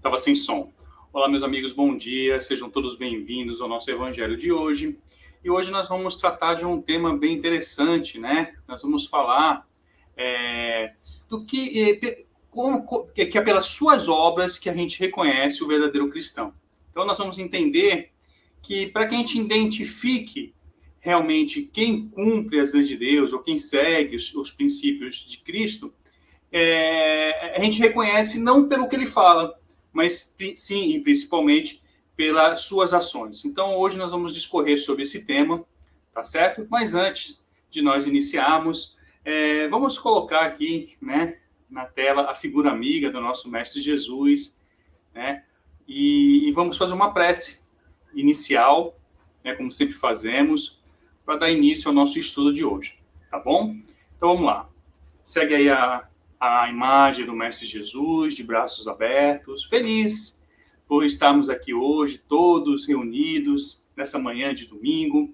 Estava sem som. Olá, meus amigos, bom dia. Sejam todos bem-vindos ao nosso evangelho de hoje. E hoje nós vamos tratar de um tema bem interessante, né? Nós vamos falar do que é pelas suas obras que a gente reconhece o verdadeiro cristão. Então, nós vamos entender que para que a gente identifique realmente quem cumpre as leis de Deus ou quem segue os princípios de Cristo, a gente reconhece não pelo que ele fala, mas sim, e principalmente pelas suas ações. Então, hoje nós vamos discorrer sobre esse tema, tá certo? Mas antes de nós iniciarmos, vamos colocar aqui, né, na tela a figura amiga do nosso Mestre Jesus, né? E vamos fazer uma prece inicial, né, como sempre fazemos, para dar início ao nosso estudo de hoje, tá bom? Então, vamos lá. Segue aí a imagem do Mestre Jesus, de braços abertos, feliz por estarmos aqui hoje, todos reunidos, nessa manhã de domingo.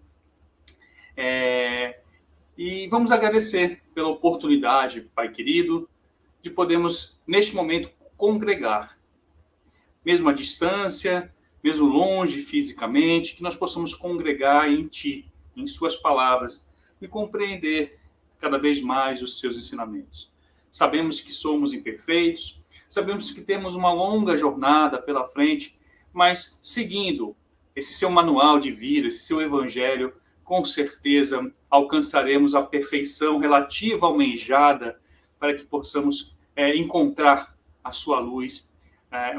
E vamos agradecer pela oportunidade, Pai querido, de podermos, neste momento, congregar. Mesmo à distância, mesmo longe fisicamente, que nós possamos congregar em Ti, em Suas palavras, e compreender cada vez mais os Seus ensinamentos. Sabemos que somos imperfeitos, sabemos que temos uma longa jornada pela frente, mas seguindo esse seu manual de vida, esse seu evangelho, com certeza alcançaremos a perfeição relativa almejada para que possamos encontrar a sua luz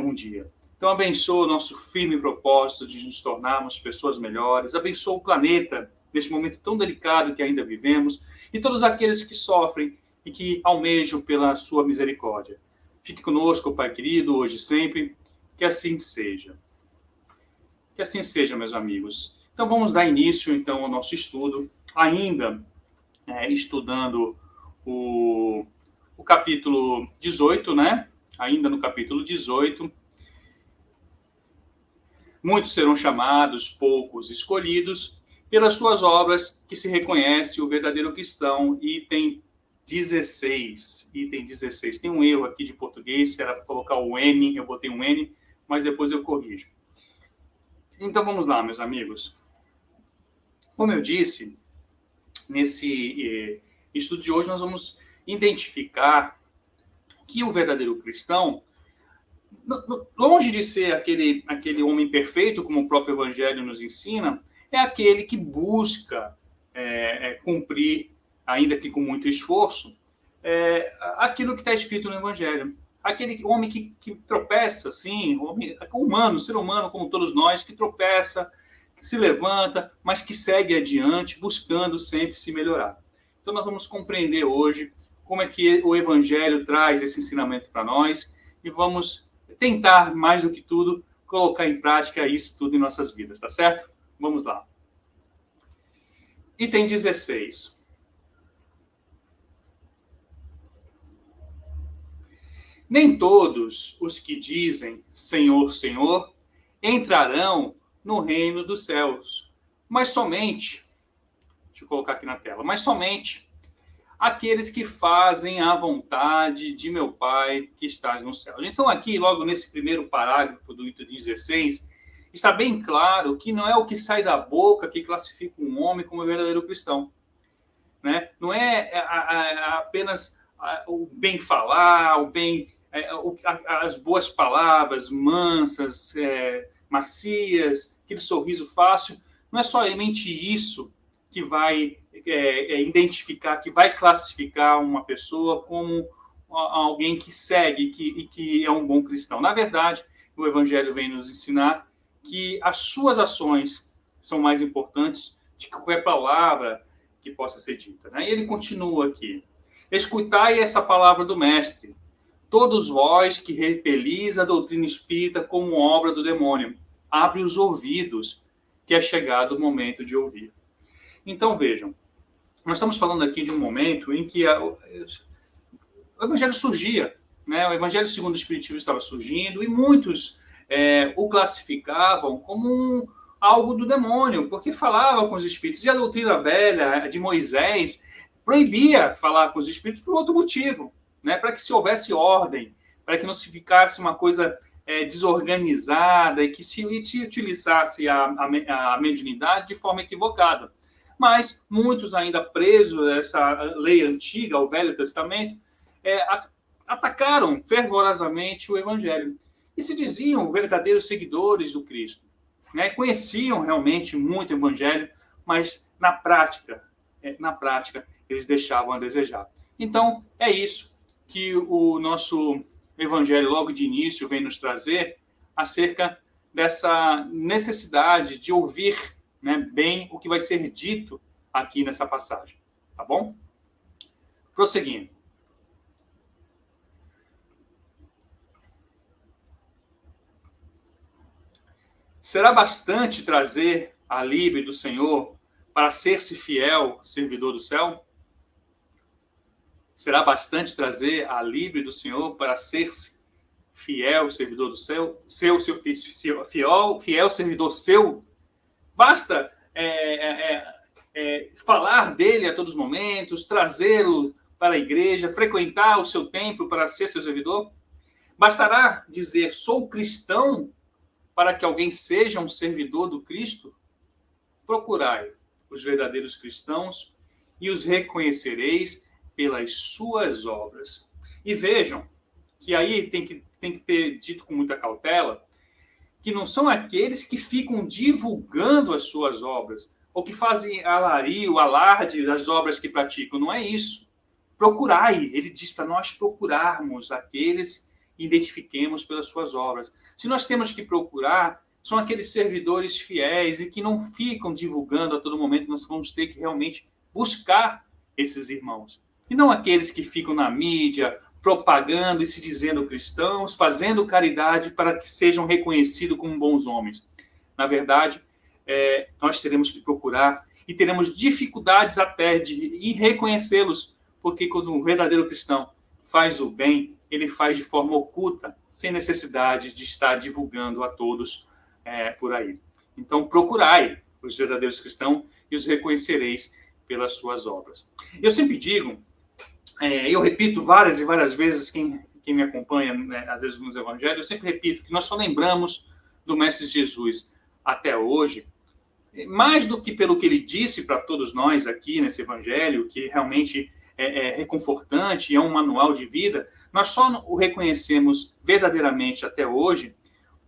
um dia. Então abençoa o nosso firme propósito de nos tornarmos pessoas melhores, abençoa o planeta neste momento tão delicado que ainda vivemos e todos aqueles que sofrem e que almejam pela sua misericórdia. Fique conosco, Pai querido, hoje e sempre, que assim seja. Que assim seja, meus amigos. Então vamos dar início então ao nosso estudo, ainda estudando o capítulo 18, né? Ainda no capítulo 18. Muitos serão chamados, poucos escolhidos, pelas suas obras que se reconhece o verdadeiro cristão. Item 16. Tem um erro aqui de português, era para colocar o N, eu botei um N, mas depois eu corrijo. Então vamos lá, meus amigos. Como eu disse, nesse estudo de hoje nós vamos identificar que o verdadeiro cristão, longe de ser aquele homem perfeito, como o próprio Evangelho nos ensina, é aquele que busca cumprir, ainda que com muito esforço, aquilo que está escrito no Evangelho. Aquele homem que tropeça, sim, homem humano, ser humano como todos nós, que tropeça, que se levanta, mas que segue adiante, buscando sempre se melhorar. Então nós vamos compreender hoje como é que o Evangelho traz esse ensinamento para nós e vamos tentar, mais do que tudo, colocar em prática isso tudo em nossas vidas, tá certo? Vamos lá. Item 16. Nem todos os que dizem Senhor, Senhor, entrarão no reino dos céus, mas somente, deixa eu colocar aqui na tela, mas somente aqueles que fazem a vontade de meu Pai que estás no céu. Então aqui, logo nesse primeiro parágrafo do item 16, está bem claro que não é o que sai da boca que classifica um homem como verdadeiro cristão. Né? Não é apenas o bem falar, as boas palavras, mansas, macias, aquele sorriso fácil. Não é somente isso que vai identificar, que vai classificar uma pessoa como alguém que segue e que é um bom cristão. Na verdade, o Evangelho vem nos ensinar que as suas ações são mais importantes de qualquer palavra que possa ser dita. Né? E ele continua aqui. Escutai essa palavra do Mestre. Todos vós que repelis a doutrina espírita como obra do demônio. Abre os ouvidos, que é chegado o momento de ouvir. Então, vejam. Nós estamos falando aqui de um momento em que o Evangelho surgia. Né? O Evangelho segundo o Espiritismo estava surgindo e muitos o classificavam como algo do demônio, porque falava com os espíritos. E a doutrina velha de Moisés proibia falar com os espíritos por outro motivo, né? Para que se houvesse ordem, para que não se ficasse uma coisa desorganizada e que se utilizasse a mediunidade de forma equivocada. Mas muitos ainda presos a essa lei antiga, ao Velho Testamento, atacaram fervorosamente o Evangelho e se diziam verdadeiros seguidores do Cristo, né? Conheciam realmente muito o Evangelho, mas na prática, eles deixavam a desejar. Então, é isso que o nosso Evangelho, logo de início, vem nos trazer acerca dessa necessidade de ouvir, né, bem o que vai ser dito aqui nessa passagem. Tá bom? Prosseguindo. Será bastante trazer a livre do Senhor para ser-se fiel servidor do céu? Será bastante trazer a livre do Senhor para ser-se fiel servidor do céu? Fiel servidor seu? Basta falar dele a todos os momentos, trazê-lo para a igreja, frequentar o seu templo para ser seu servidor? Bastará dizer, sou cristão, para que alguém seja um servidor do Cristo? Procurai os verdadeiros cristãos e os reconhecereis pelas suas obras. E vejam que aí tem que ter dito com muita cautela que não são aqueles que ficam divulgando as suas obras ou que fazem alario, alarde das obras que praticam. Não é isso. Procurai. Ele diz para nós procurarmos aqueles que identifiquemos pelas suas obras. Se nós temos que procurar, são aqueles servidores fiéis e que não ficam divulgando a todo momento. Nós vamos ter que realmente buscar esses irmãos. E não aqueles que ficam na mídia, propagando e se dizendo cristãos, fazendo caridade para que sejam reconhecidos como bons homens. Na verdade, nós teremos que procurar e teremos dificuldades até de reconhecê-los, porque quando um verdadeiro cristão faz o bem, ele faz de forma oculta, sem necessidade de estar divulgando a todos por aí. Então, procurai os verdadeiros cristãos e os reconhecereis pelas suas obras. Eu sempre digo, eu repito várias e várias vezes, quem me acompanha, né, às vezes nos evangelhos, eu sempre repito que nós só lembramos do Mestre Jesus até hoje, mais do que pelo que ele disse para todos nós aqui nesse evangelho, que realmente é reconfortante, é um manual de vida, nós só o reconhecemos verdadeiramente até hoje,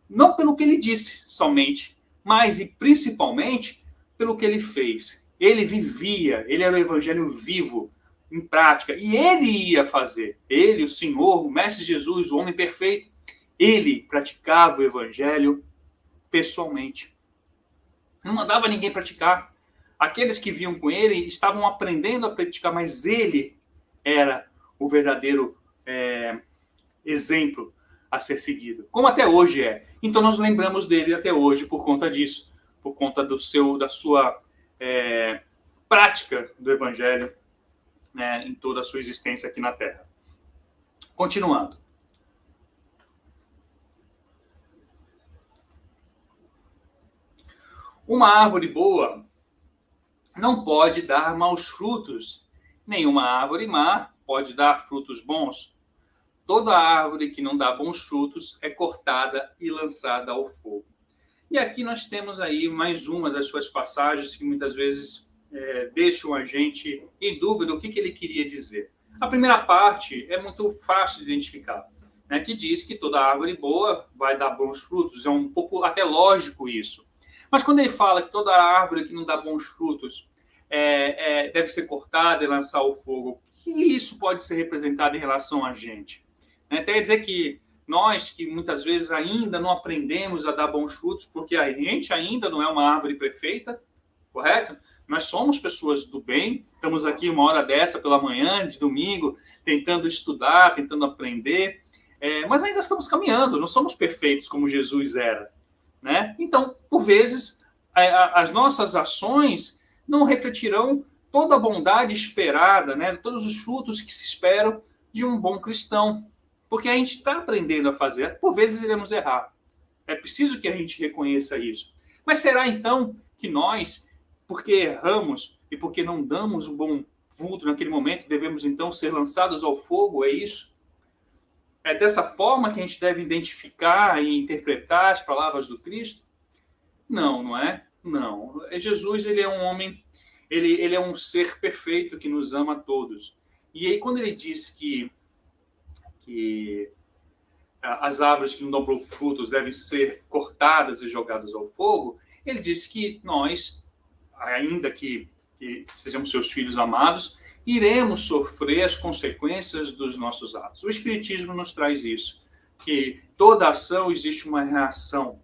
não pelo que ele disse somente, mas e principalmente pelo que ele fez. Ele vivia, ele era o evangelho vivo, em prática, e ele ia fazer. Ele, o Senhor, o Mestre Jesus, o homem perfeito, ele praticava o evangelho pessoalmente. Não mandava ninguém praticar. Aqueles que vinham com ele estavam aprendendo a praticar, mas ele era o verdadeiro exemplo a ser seguido, como até hoje é. Então nós lembramos dele até hoje por conta disso, por conta da sua prática do evangelho, né, em toda a sua existência aqui na Terra. Continuando. Uma árvore boa não pode dar maus frutos. Nenhuma árvore má pode dar frutos bons. Toda árvore que não dá bons frutos é cortada e lançada ao fogo. E aqui nós temos aí mais uma das suas passagens que muitas vezes deixam a gente em dúvida o que ele queria dizer. A primeira parte é muito fácil de identificar, né, que diz que toda árvore boa vai dar bons frutos. É um pouco até lógico isso. Mas quando ele fala que toda árvore que não dá bons frutos deve ser cortada e lançar ao fogo, o que isso pode ser representado em relação a gente? Quer dizer que nós, que muitas vezes ainda não aprendemos a dar bons frutos, porque a gente ainda não é uma árvore perfeita, correto? Nós somos pessoas do bem, estamos aqui uma hora dessa pela manhã, de domingo, tentando estudar, tentando aprender, mas ainda estamos caminhando, não somos perfeitos como Jesus era, né? Então, por vezes, as nossas ações não refletirão toda a bondade esperada, né? Todos os frutos que se esperam de um bom cristão, porque a gente está aprendendo a fazer. Por vezes iremos errar. É preciso que a gente reconheça isso. Mas será então que nós, porque erramos e porque não damos um bom fruto naquele momento, devemos então ser lançados ao fogo? É isso? É dessa forma que a gente deve identificar e interpretar as palavras do Cristo? Não, não é? Não. Jesus, ele é um homem, ele é um ser perfeito que nos ama a todos. E aí, quando ele diz que as árvores que não dão frutos devem ser cortadas e jogadas ao fogo, ele diz que nós, ainda que sejamos seus filhos amados, iremos sofrer as consequências dos nossos atos. O Espiritismo nos traz isso, que toda ação existe uma reação.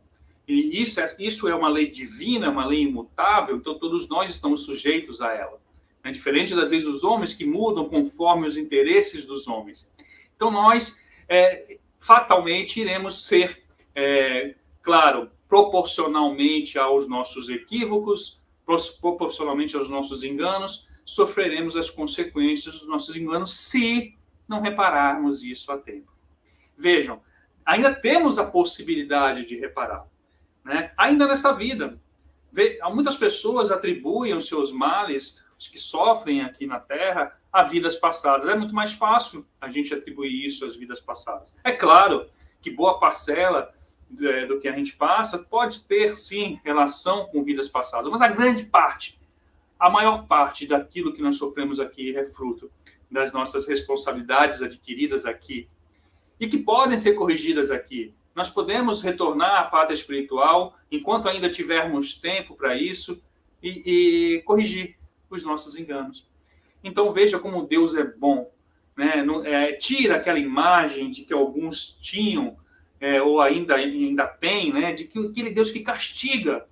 E isso é uma lei divina, uma lei imutável, então todos nós estamos sujeitos a ela. É diferente das vezes dos homens que mudam conforme os interesses dos homens. Então nós, fatalmente, iremos ser, claro, proporcionalmente aos nossos equívocos, proporcionalmente aos nossos enganos, sofreremos as consequências dos nossos enganos se não repararmos isso a tempo. Vejam, ainda temos a possibilidade de reparar, né? Ainda nesta vida. Muitas pessoas atribuem os seus males, os que sofrem aqui na Terra, a vidas passadas. É muito mais fácil a gente atribuir isso às vidas passadas. É claro que boa parcela do que a gente passa pode ter, sim, relação com vidas passadas, mas a grande parte, a maior parte daquilo que nós sofremos aqui é fruto das nossas responsabilidades adquiridas aqui e que podem ser corrigidas aqui. Nós podemos retornar à pátria espiritual enquanto ainda tivermos tempo para isso e corrigir os nossos enganos. Então veja como Deus é bom, né? Tira aquela imagem de que alguns tinham ou ainda tem, né? De que aquele Deus que castiga,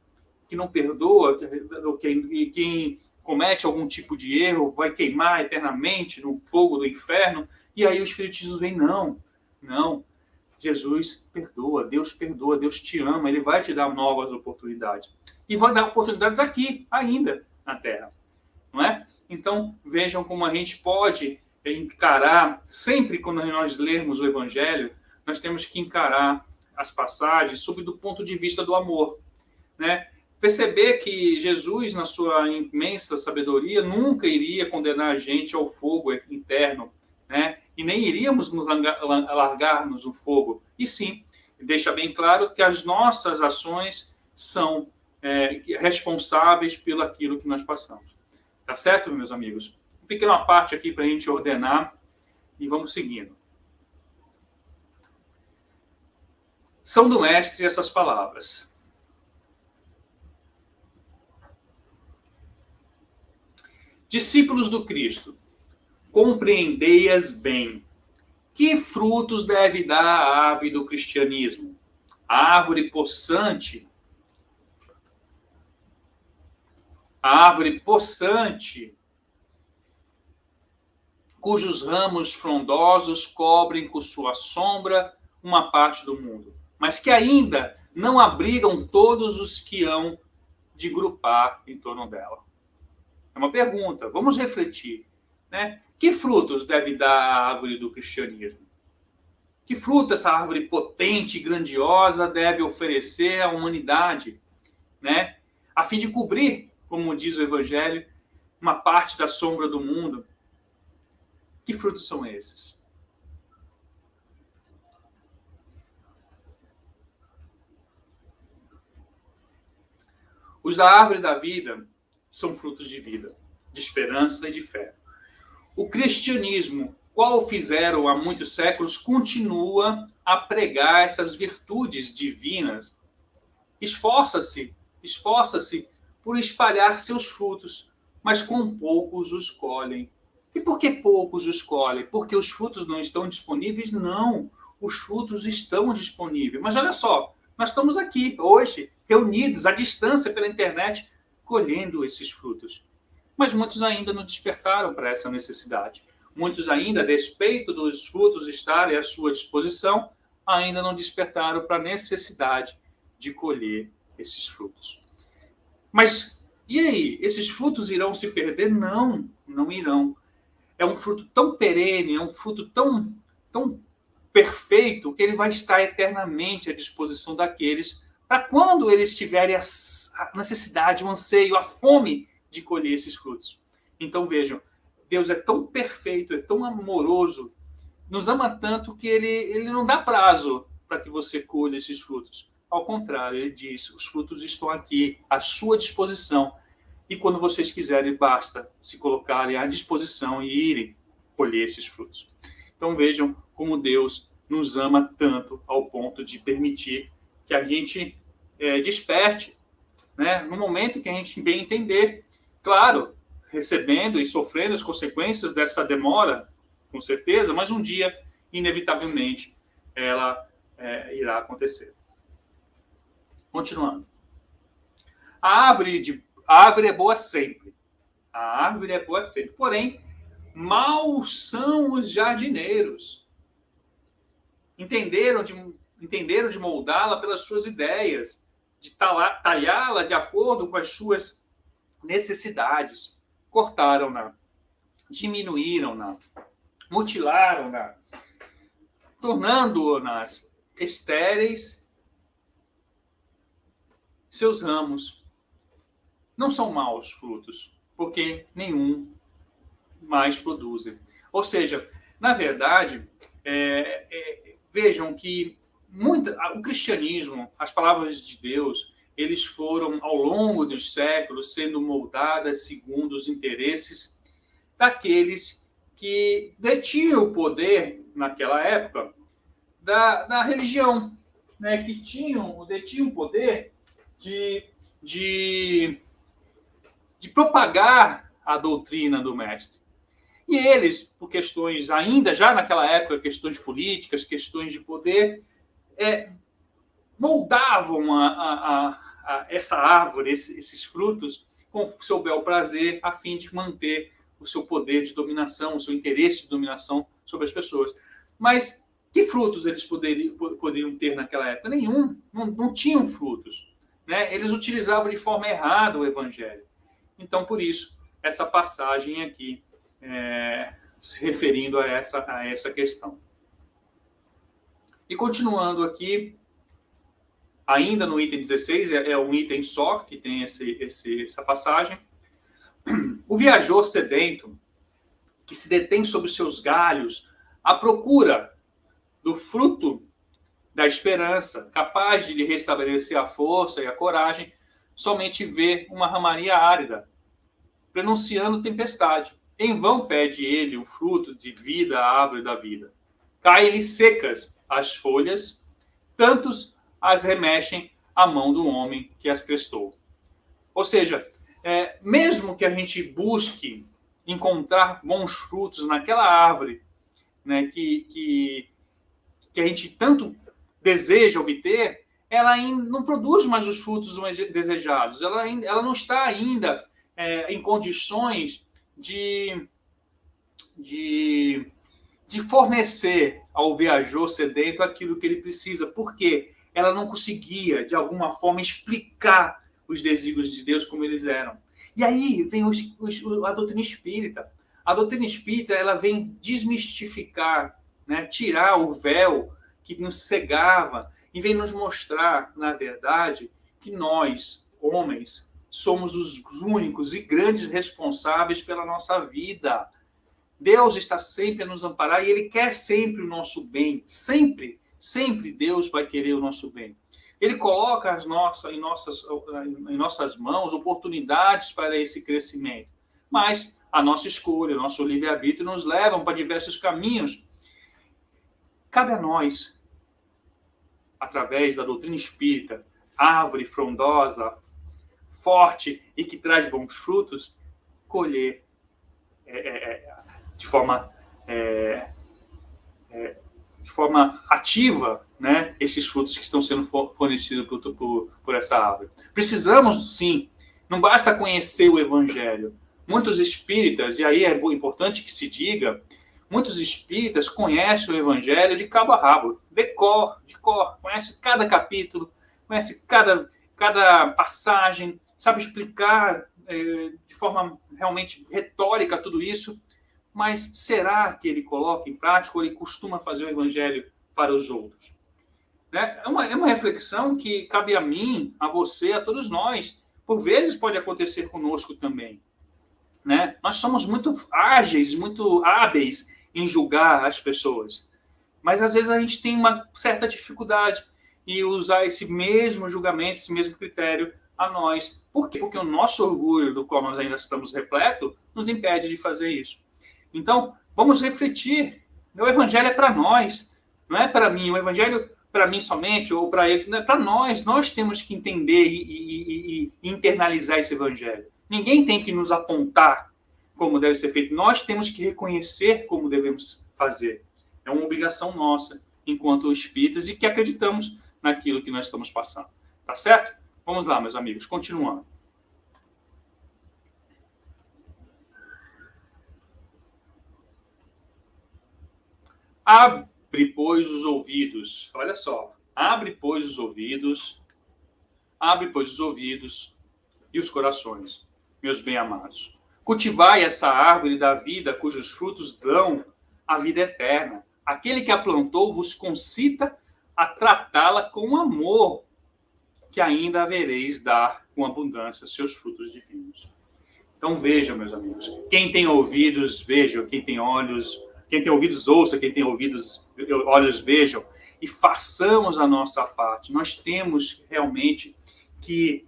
que não perdoa, que quem comete algum tipo de erro vai queimar eternamente no fogo do inferno. E aí o Espiritismo vem, não. Jesus perdoa, Deus te ama, Ele vai te dar novas oportunidades. E vai dar oportunidades aqui, ainda, na Terra. Não é? Então, vejam como a gente pode encarar, sempre quando nós lermos o Evangelho, nós temos que encarar as passagens sob do ponto de vista do amor. Né? Perceber que Jesus, na sua imensa sabedoria, nunca iria condenar a gente ao fogo interno, né? E nem iríamos nos largar-nos no fogo. E sim, deixa bem claro que as nossas ações são responsáveis pelo aquilo que nós passamos. Tá certo, meus amigos? Uma pequena parte aqui para a gente ordenar e vamos seguindo. São do Mestre essas palavras. Discípulos do Cristo, compreendei-as bem. Que frutos deve dar a árvore do cristianismo? A árvore possante, cujos ramos frondosos cobrem com sua sombra uma parte do mundo, mas que ainda não abrigam todos os que hão de grupar em torno dela. É uma pergunta, vamos refletir, né? Que frutos deve dar a árvore do cristianismo? Que fruto essa árvore potente e grandiosa deve oferecer à humanidade, né? A fim de cobrir, como diz o Evangelho, uma parte da sombra do mundo. Que frutos são esses? Os da árvore da vida são frutos de vida, de esperança e de fé. O cristianismo, qual fizeram há muitos séculos, continua a pregar essas virtudes divinas. Esforça-se por espalhar seus frutos, mas com poucos os colhem. E por que poucos os colhem? Porque os frutos não estão disponíveis? Não, os frutos estão disponíveis. Mas olha só, nós estamos aqui hoje, reunidos à distância pela internet, colhendo esses frutos. Mas muitos ainda não despertaram para essa necessidade. Muitos ainda, a despeito dos frutos estarem à sua disposição, ainda não despertaram para a necessidade de colher esses frutos. Mas, e aí? Esses frutos irão se perder? Não, não irão. É um fruto tão perene, é um fruto tão perfeito, que ele vai estar eternamente à disposição daqueles, para quando eles tiverem a necessidade, o anseio, a fome de colher esses frutos. Então vejam, Deus é tão perfeito, é tão amoroso, nos ama tanto que ele não dá prazo para que você colha esses frutos. Ao contrário, ele diz, os frutos estão aqui, à sua disposição. E quando vocês quiserem, basta se colocarem à disposição e irem colher esses frutos. Então vejam como Deus nos ama tanto ao ponto de permitir que a gente desperte, né? No momento que a gente bem entender, claro, recebendo e sofrendo as consequências dessa demora, com certeza, mas um dia, inevitavelmente, ela irá acontecer. Continuando. A árvore é boa sempre. A árvore é boa sempre. Porém, maus são os jardineiros. Entenderam de moldá-la pelas suas ideias, de talhá-la de acordo com as suas necessidades. Cortaram-na, diminuíram-na, mutilaram-na, tornando-nas estéreis. Seus ramos não são maus frutos, porque nenhum mais produzem. Ou seja, na verdade, vejam que o cristianismo, as palavras de Deus, eles foram, ao longo dos séculos, sendo moldadas segundo os interesses daqueles que detinham o poder, naquela época, da religião, né? Que detinham o poder de propagar a doutrina do mestre. E eles, por questões, ainda já naquela época, questões políticas, questões de poder, moldavam essa árvore, esses frutos, com o seu bel prazer, a fim de manter o seu poder de dominação, o seu interesse de dominação sobre as pessoas. Mas que frutos eles poderiam ter naquela época? Nenhum, não tinham frutos, né? Eles utilizavam de forma errada o evangelho. Então, por isso, essa passagem aqui, se referindo a essa questão. E continuando aqui, ainda no item 16, é um item só que tem essa passagem. O viajor sedento, que se detém sobre os seus galhos, à procura do fruto da esperança, capaz de lhe restabelecer a força e a coragem, somente vê uma ramaria árida, prenunciando tempestade. Em vão pede ele o fruto de vida à árvore da vida. Caem-lhe secas as folhas, tantos as remexem à mão do homem que as prestou. Ou seja, mesmo que a gente busque encontrar bons frutos naquela árvore, né, que a gente tanto deseja obter, ela ainda não produz mais os frutos mais desejados. Ela não está ainda em condições de fornecer ao viajor sedento aquilo que ele precisa, porque ela não conseguia, de alguma forma, explicar os desígnios de Deus como eles eram. E aí vem a doutrina espírita. A doutrina espírita, ela vem desmistificar, né, tirar o véu que nos cegava e vem nos mostrar, na verdade, que nós, homens, somos os únicos e grandes responsáveis pela nossa vida. Deus está sempre a nos amparar e Ele quer sempre o nosso bem. Sempre, sempre Deus vai querer o nosso bem. Ele coloca em nossas mãos oportunidades para esse crescimento. Mas a nossa escolha, o nosso livre-arbítrio nos levam para diversos caminhos. Cabe a nós, através da doutrina espírita, árvore frondosa, forte e que traz bons frutos, colher de forma ativa, né, esses frutos que estão sendo fornecidos por essa árvore. Precisamos, sim, não basta conhecer o evangelho. Muitos espíritas, e aí é importante que se diga, muitos espíritas conhecem o evangelho de cabo a rabo, de cor, conhece cada capítulo, conhece cada passagem, sabe explicar de forma realmente retórica tudo isso, mas será que ele coloca em prática ou ele costuma fazer o evangelho para os outros? Né? É uma reflexão que cabe a mim, a você, a todos nós. Por vezes pode acontecer conosco também. Né? Nós somos muito ágeis, muito hábeis em julgar as pessoas. Mas às vezes a gente tem uma certa dificuldade em usar esse mesmo julgamento, esse mesmo critério a nós. Por quê? Porque o nosso orgulho, do qual nós ainda estamos repletos, nos impede de fazer isso. Então, vamos refletir. O evangelho é para nós, não é para mim. O evangelho para mim somente, ou para eles, não é para nós. Nós temos que entender e internalizar esse evangelho. Ninguém tem que nos apontar como deve ser feito. Nós temos que reconhecer como devemos fazer. É uma obrigação nossa, enquanto espíritas, e que acreditamos naquilo que nós estamos passando. Tá certo? Vamos lá, meus amigos, continuando. Abre, pois, os ouvidos. Olha só. Abre, pois, os ouvidos. Abre, pois, os ouvidos e os corações, meus bem-amados. Cultivai essa árvore da vida, cujos frutos dão a vida eterna. Aquele que a plantou vos concita a tratá-la com amor, que ainda havereis dar com abundância seus frutos divinos. Então vejam, meus amigos. Quem tem ouvidos, vejam. Quem tem olhos, quem tem ouvidos, ouça. Quem tem olhos, vejam. E façamos a nossa parte. Nós temos realmente que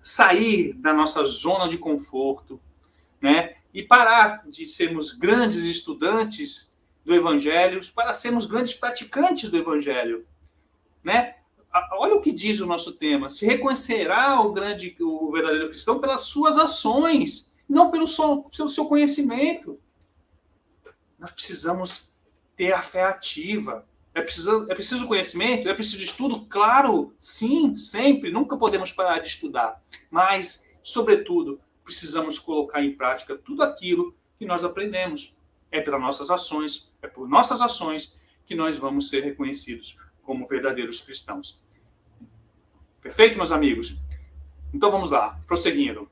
sair da nossa zona de conforto, né? E parar de sermos grandes estudantes do Evangelho para sermos grandes praticantes do Evangelho, né? Olha o que diz o nosso tema. Se reconhecerá o verdadeiro cristão pelas suas ações, não pelo seu conhecimento. Nós precisamos ter a fé ativa. É preciso conhecimento? É preciso estudo? Claro, sim, sempre. Nunca podemos parar de estudar. Mas, sobretudo, precisamos colocar em prática tudo aquilo que nós aprendemos. É pelas nossas ações, é por nossas ações que nós vamos ser reconhecidos como verdadeiros cristãos. Perfeito, meus amigos? Então vamos lá, prosseguindo.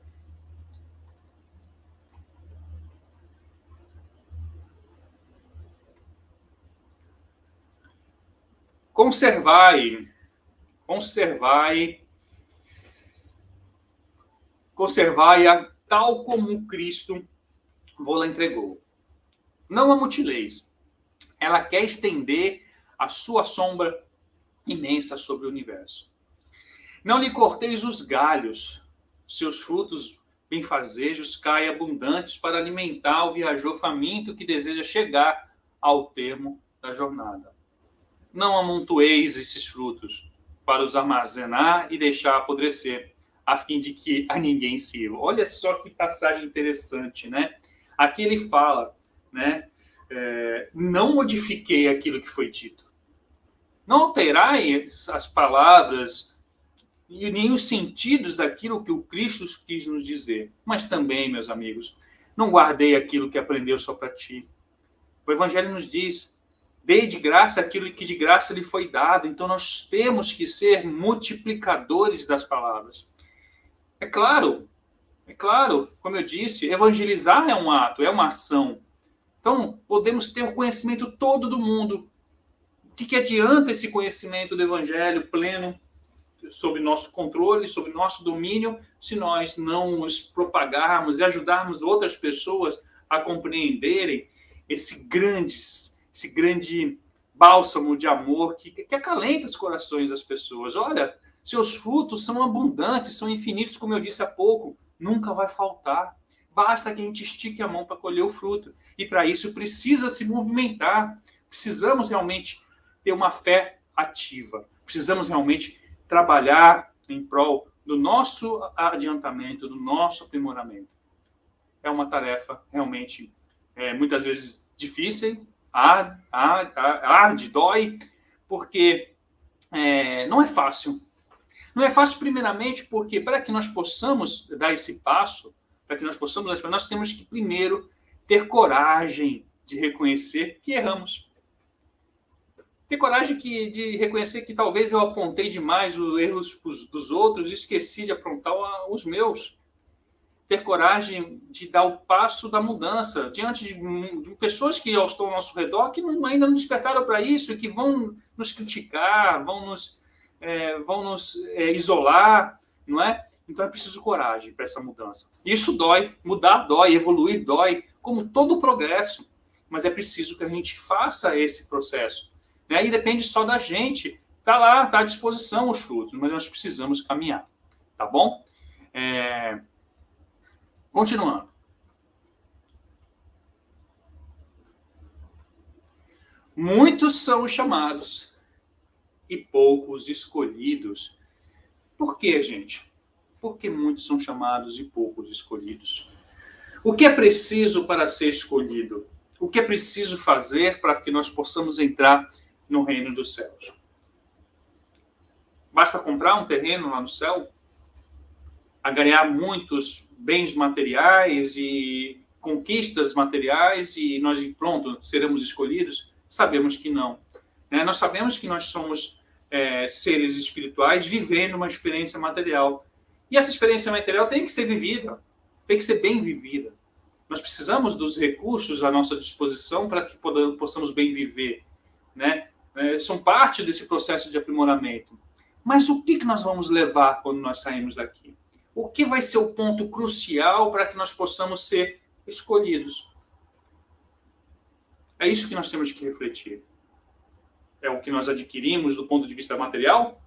Conservai-a tal como Cristo vos entregou. Não a mutileis. Ela quer estender a sua sombra imensa sobre o universo. Não lhe corteis os galhos, seus frutos benfazejos caem abundantes para alimentar o viajor faminto que deseja chegar ao termo da jornada. Não amontoeis esses frutos para os armazenar e deixar apodrecer, a fim de que a ninguém sirva. Olha só que passagem interessante, né? Aqui ele fala, né? Não modifiquei aquilo que foi dito. Não alterai as palavras e nem os sentidos daquilo que o Cristo quis nos dizer. Mas também, meus amigos, não guardei aquilo que aprendeu só para ti. O Evangelho nos diz: dei de graça aquilo que de graça lhe foi dado. Então nós temos que ser multiplicadores das palavras. É claro, como eu disse, evangelizar é um ato, é uma ação. Então podemos ter o conhecimento todo do mundo. O que adianta esse conhecimento do Evangelho pleno, sob nosso controle, sob nosso domínio, se nós não os propagarmos e ajudarmos outras pessoas a compreenderem esse grande bálsamo de amor que acalenta os corações das pessoas. Olha, seus frutos são abundantes, são infinitos, como eu disse há pouco, nunca vai faltar. Basta que a gente estique a mão para colher o fruto. E para isso precisa se movimentar. Precisamos realmente ter uma fé ativa. Precisamos realmente trabalhar em prol do nosso adiantamento, do nosso aprimoramento. É uma tarefa realmente, muitas vezes, difícil, arde, dói, porque não é fácil. Não é fácil, primeiramente, porque para que nós possamos dar esse passo, nós temos que, primeiro, ter coragem de reconhecer que erramos. Ter coragem de reconhecer que talvez eu apontei demais os erros dos outros e esqueci de apontar os meus. Ter coragem de dar o passo da mudança diante de pessoas que estão ao nosso redor que ainda não despertaram para isso e que vão nos criticar, vão nos isolar, não é? Então é preciso coragem para essa mudança. Isso dói, mudar dói, evoluir dói, como todo progresso. mas é preciso que a gente faça esse processo. Né? E depende só da gente. Está lá, está à disposição os frutos, mas nós precisamos caminhar. Tá bom? Continuando. Muitos são os chamados e poucos escolhidos. Por quê, gente? Por que muitos são chamados e poucos escolhidos? O que é preciso para ser escolhido? O que é preciso fazer para que nós possamos entrar no reino dos céus? Basta comprar um terreno lá no céu? Ganhar muitos bens materiais e conquistas materiais e nós, pronto, seremos escolhidos? Sabemos que não. Nós sabemos que nós somos seres espirituais vivendo uma experiência material. E essa experiência material tem que ser vivida, tem que ser bem vivida. Nós precisamos dos recursos à nossa disposição para que possamos bem viver. Né? São parte desse processo de aprimoramento. Mas o que nós vamos levar quando nós saímos daqui? O que vai ser o ponto crucial para que nós possamos ser escolhidos? É isso que nós temos que refletir. É o que nós adquirimos do ponto de vista material?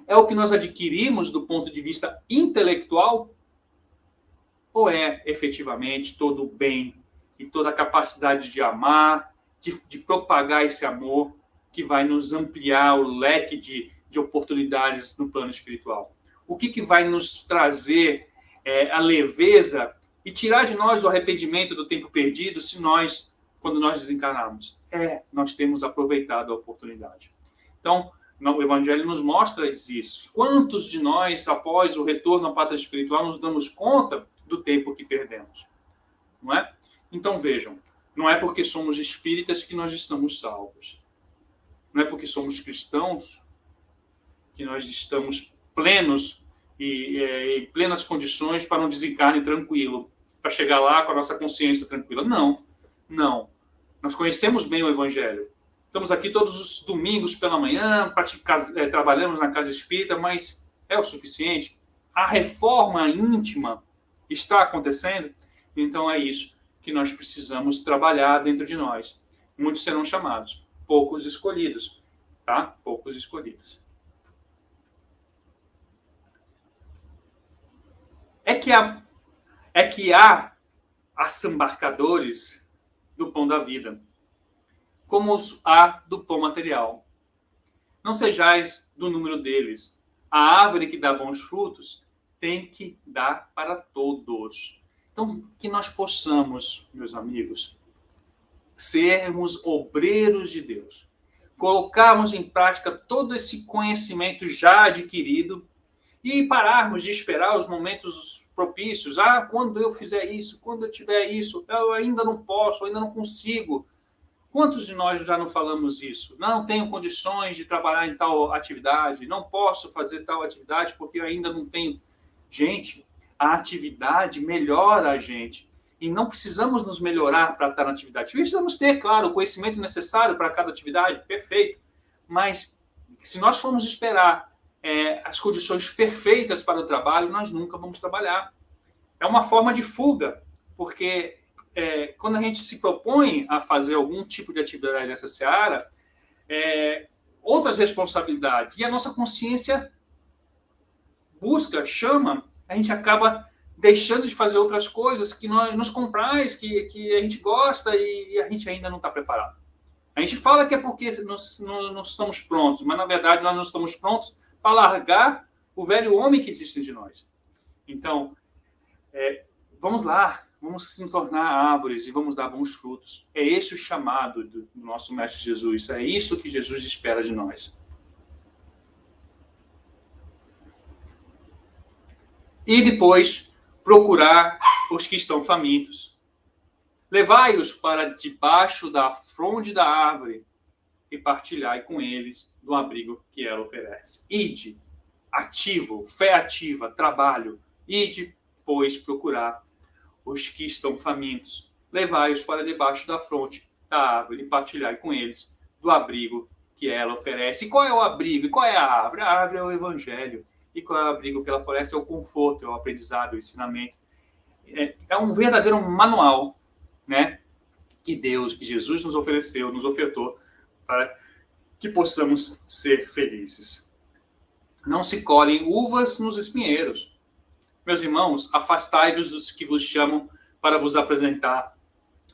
É o que nós adquirimos do ponto de vista intelectual? Ou é efetivamente todo o bem e toda a capacidade de amar, de propagar esse amor que vai nos ampliar o leque de oportunidades no plano espiritual? O que vai nos trazer a leveza e tirar de nós o arrependimento do tempo perdido quando nós desencarnarmos? Nós temos aproveitado a oportunidade. Então, o Evangelho nos mostra isso. Quantos de nós, após o retorno à pátria espiritual, nos damos conta do tempo que perdemos? Não é? Então, vejam, não é porque somos espíritas que nós estamos salvos. Não é porque somos cristãos que nós estamos plenos e em plenas condições para um desencarne tranquilo, para chegar lá com a nossa consciência tranquila. Não, não. Nós conhecemos bem o Evangelho. Estamos aqui todos os domingos pela manhã, trabalhamos na casa espírita, mas é o suficiente? A reforma íntima está acontecendo? Então é isso que nós precisamos trabalhar dentro de nós. Muitos serão chamados, poucos escolhidos, tá? Poucos escolhidos. É que há assambarcadores do pão da vida, como os há do pão material. Não sejais do número deles. A árvore que dá bons frutos tem que dar para todos. Então, que nós possamos, meus amigos, sermos obreiros de Deus, colocarmos em prática todo esse conhecimento já adquirido e pararmos de esperar os momentos propícios. Quando eu fizer isso, quando eu tiver isso, eu ainda não posso, eu ainda não consigo. Quantos de nós já não falamos isso? Não tenho condições de trabalhar em tal atividade, não posso fazer tal atividade porque eu ainda não tenho. Gente, a atividade melhora a gente. E não precisamos nos melhorar para estar na atividade. Precisamos ter, claro, o conhecimento necessário para cada atividade, perfeito. Mas se nós formos esperar as condições perfeitas para o trabalho, nós nunca vamos trabalhar. É uma forma de fuga, porque quando a gente se propõe a fazer algum tipo de atividade nessa seara, outras responsabilidades, e a nossa consciência chama, a gente acaba deixando de fazer outras coisas que nos compraz, que a gente gosta e a gente ainda não está preparado. A gente fala que é porque nós não estamos prontos, mas na verdade nós não estamos prontos para largar o velho homem que existe de nós. Então, vamos lá, vamos nos tornar árvores e vamos dar bons frutos. É esse o chamado do nosso Mestre Jesus, é isso que Jesus espera de nós. E depois, procurar os que estão famintos. Levai-os para debaixo da fronde da árvore e partilhai com eles do abrigo que ela oferece. Ide, ativo, fé ativa, trabalho. Ide, pois, procurar os que estão famintos. Levai-os para debaixo da fronde da árvore e partilhai com eles do abrigo que ela oferece. E qual é o abrigo? E qual é a árvore? A árvore é o Evangelho. E qual é o abrigo que ela oferece? É o conforto, é o aprendizado, é o ensinamento. É um verdadeiro manual, né? que Deus, que Jesus nos ofereceu, nos ofertou para que possamos ser felizes. Não se colhem uvas nos espinheiros. Meus irmãos, afastai-vos dos que vos chamam para vos apresentar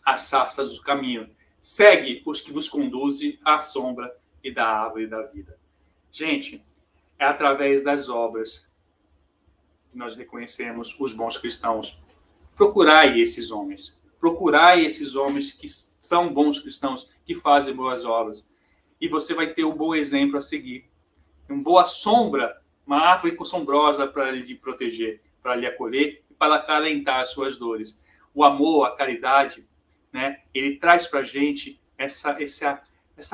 as sarças do caminho. Segue os que vos conduzem à sombra e da árvore da vida. Gente, é através das obras que nós reconhecemos os bons cristãos. Procurai esses homens. Procurai esses homens que são bons cristãos, que fazem boas obras. E você vai ter um bom exemplo a seguir. Uma boa sombra, uma árvore sombrosa para lhe proteger, para lhe acolher e para acalentar as suas dores. O amor, a caridade, né, ele traz para a gente essa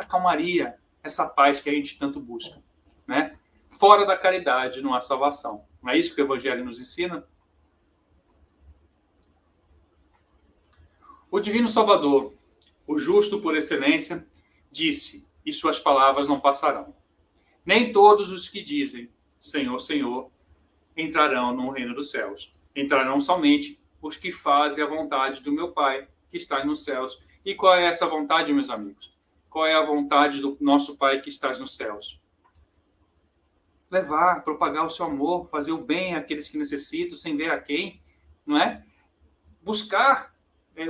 calmaria, essa paz que a gente tanto busca. Né? Fora da caridade não há salvação. Não é isso que o Evangelho nos ensina? O Divino Salvador, o justo por excelência, disse, e suas palavras não passarão. Nem todos os que dizem, Senhor, Senhor, entrarão no reino dos céus. Entrarão somente os que fazem a vontade do meu Pai, que está nos céus. E qual é essa vontade, meus amigos? Qual é a vontade do nosso Pai que está nos céus? Levar, propagar o seu amor, fazer o bem àqueles que necessitam, sem ver a quem, não é? Buscar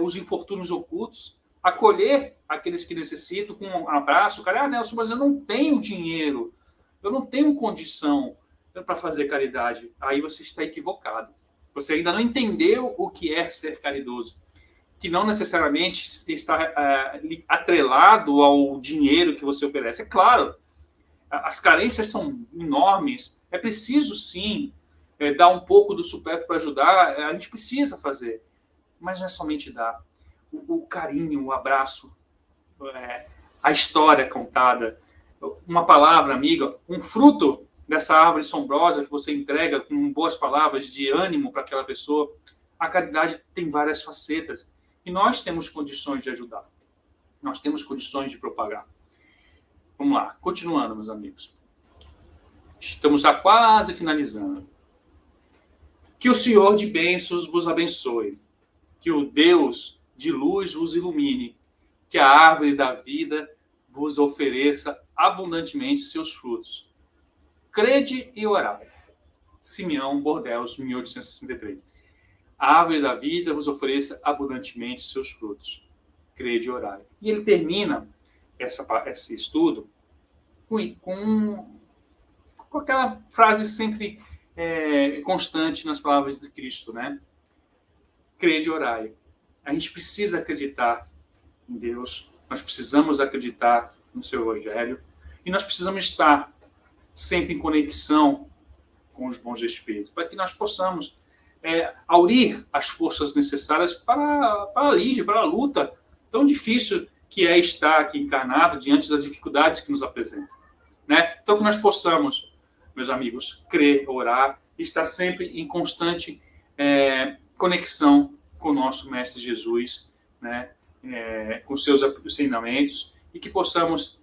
os infortúnios ocultos, acolher aqueles que necessitam com um abraço. Cara, Nelson, mas eu não tenho dinheiro, eu não tenho condição para fazer caridade. Aí você está equivocado. Você ainda não entendeu o que é ser caridoso, que não necessariamente está atrelado ao dinheiro que você oferece. É claro, as carências são enormes, é preciso sim dar um pouco do supérfluo para ajudar, a gente precisa fazer, mas não é somente dar. O carinho, o abraço, a história contada, uma palavra amiga, um fruto dessa árvore sombrosa que você entrega com boas palavras de ânimo para aquela pessoa. A caridade tem várias facetas e nós temos condições de ajudar. Nós temos condições de propagar. Vamos lá, continuando, meus amigos. Estamos já quase finalizando. Que o Senhor de bênçãos vos abençoe. Que o Deus de luz vos ilumine. Que a árvore da vida vos ofereça abundantemente seus frutos. Crede e orai. Simeão Bordeaux, 1863. A árvore da vida vos ofereça abundantemente seus frutos. Crede e orai. E ele termina esse estudo com aquela frase sempre constante nas palavras de Cristo, né? Crede e orai. A gente precisa acreditar em Deus, nós precisamos acreditar no seu Evangelho e nós precisamos estar sempre em conexão com os bons espíritos, para que nós possamos aurir as forças necessárias para a lide, para a luta tão difícil que é estar aqui encarnado diante das dificuldades que nos apresentam. Né? Então, que nós possamos, meus amigos, crer, orar, e estar sempre em constante conexão com o nosso Mestre Jesus, né? Com seus ensinamentos, e que possamos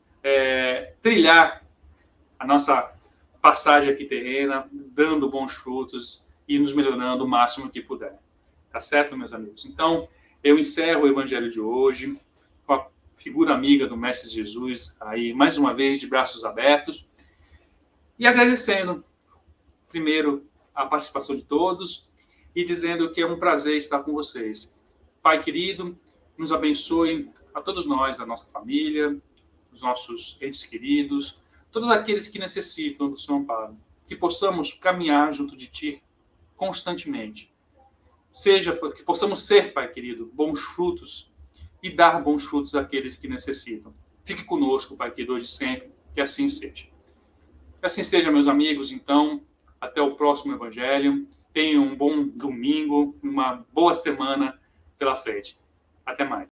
trilhar a nossa passagem aqui terrena, dando bons frutos e nos melhorando o máximo que puder. Tá certo, meus amigos? Então, eu encerro o Evangelho de hoje com a figura amiga do Mestre Jesus, aí mais uma vez de braços abertos, e agradecendo, primeiro, a participação de todos, e dizendo que é um prazer estar com vocês. Pai querido, nos abençoe a todos nós, a nossa família, os nossos entes queridos, todos aqueles que necessitam do seu amparo, que possamos caminhar junto de Ti constantemente. Que possamos ser, Pai querido, bons frutos e dar bons frutos àqueles que necessitam. Fique conosco, Pai querido, hoje e sempre, que assim seja. Que assim seja, meus amigos, então, até o próximo Evangelho. Tenham um bom domingo, uma boa semana pela frente. Até mais.